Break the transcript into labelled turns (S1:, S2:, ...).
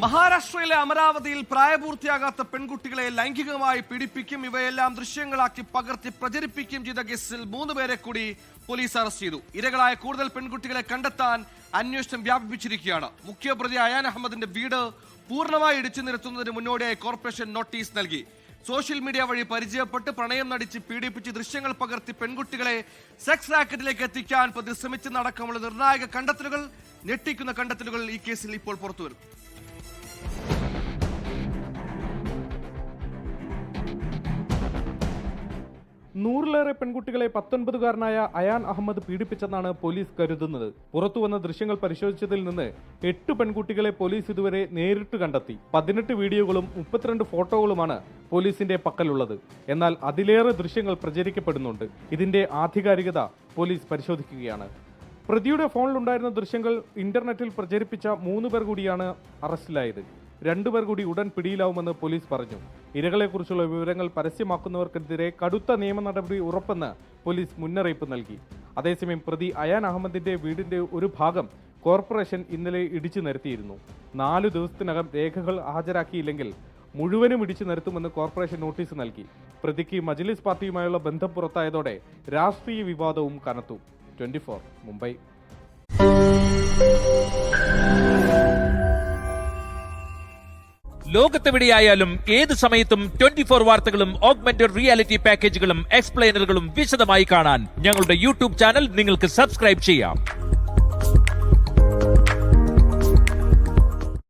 S1: മഹാരാഷ്ട്രയിലെ അമരാവതിയിൽ പ്രായപൂർത്തിയാകാത്ത പെൺകുട്ടികളെ ലൈംഗികമായി പീഡിപ്പിക്കും, ഇവയെല്ലാം ദൃശ്യങ്ങളാക്കി പകർത്തി പ്രചരിപ്പിക്കുകയും ചെയ്ത കേസിൽ 3 പേരെ കൂടി പോലീസ് അറസ്റ്റ് ചെയ്തു. ഇരകളായ കൂടുതൽ പെൺകുട്ടികളെ കണ്ടെത്താൻ അന്വേഷണം വ്യാപിപ്പിച്ചിരിക്കുകയാണ്. മുഖ്യപ്രതി അയാൻ അഹമ്മദിന്റെ വീട് പൂർണ്ണമായി ഇടിച്ചു നിരത്തുന്നതിന് മുന്നോടിയായി കോർപ്പറേഷൻ നോട്ടീസ് നൽകി. സോഷ്യൽ മീഡിയ വഴി പരിചയപ്പെട്ട് പ്രണയം നടിച്ച് പീഡിപ്പിച്ച് ദൃശ്യങ്ങൾ പകർത്തി പെൺകുട്ടികളെ സെക്സ് റാക്കറ്റിലേക്ക് എത്തിക്കാൻ പ്രതി ശ്രമിച്ചെന്നടക്കമുള്ള നിർണായക കണ്ടെത്തലുകൾ, ഞെട്ടിക്കുന്ന കണ്ടെത്തലുകൾ ഈ കേസിൽ ഇപ്പോൾ പുറത്തുവരും.
S2: നൂറിലേറെ പെൺകുട്ടികളെ 19കാരനായ അയാൻ അഹമ്മദ് പീഡിപ്പിച്ചെന്നാണ് പോലീസ് കരുതുന്നത്. പുറത്തുവന്ന ദൃശ്യങ്ങൾ പരിശോധിച്ചതിൽ നിന്ന് 8 പെൺകുട്ടികളെ പോലീസ് ഇതുവരെ നേരിട്ട് കണ്ടെത്തി. 18 വീഡിയോകളും 32 ഫോട്ടോകളുമാണ് പോലീസിന്റെ പക്കലുള്ളത്. എന്നാൽ അതിലേറെ ദൃശ്യങ്ങൾ പ്രചരിക്കപ്പെടുന്നുണ്ട്. ഇതിന്റെ ആധികാരികത പോലീസ് പരിശോധിക്കുകയാണ്. പ്രതിയുടെ ഫോണിലുണ്ടായിരുന്ന ദൃശ്യങ്ങൾ ഇന്റർനെറ്റിൽ പ്രചരിപ്പിച്ച 3 പേർ കൂടിയാണ് അറസ്റ്റിലായത്. 2 പേർ കൂടി ഉടൻ പിടിയിലാവുമെന്ന് പോലീസ് പറഞ്ഞു. ഇരകളെക്കുറിച്ചുള്ള വിവരങ്ങൾ പരസ്യമാക്കുന്നവർക്കെതിരെ കടുത്ത നിയമ നടപടി ഉറപ്പെന്ന് പോലീസ് മുന്നറിയിപ്പ് നൽകി. അതേസമയം പ്രതി അയാൻ അഹമ്മദിന്റെ വീടിന്റെ ഒരു ഭാഗം കോർപ്പറേഷൻ ഇന്നലെ ഇടിച്ചു നിരത്തിയിരുന്നു. 4 ദിവസത്തിനകം രേഖകൾ ഹാജരാക്കിയില്ലെങ്കിൽ മുഴുവനും ഇടിച്ചു നിരത്തുമെന്ന് കോർപ്പറേഷൻ നോട്ടീസ് നൽകി. പ്രതിക്ക് മജ്ലിസ് പാർട്ടിയുമായുള്ള ബന്ധം പുറത്തായതോടെ രാഷ്ട്രീയ വിവാദവും കനത്തു. 24 മുംബൈ.
S3: ലോകത്തെവിടെയായാലും ഏത് സമയത്തും 24 വാർത്തകളും ഓഗ്മെന്റഡ് റിയാലിറ്റി പാക്കേജുകളും എക്സ്പ്ലെയിനറുകളും വിശദമായി കാണാൻ ഞങ്ങളുടെ യൂട്യൂബ് ചാനൽ നിങ്ങൾക്ക് സബ്സ്ക്രൈബ് ചെയ്യാം.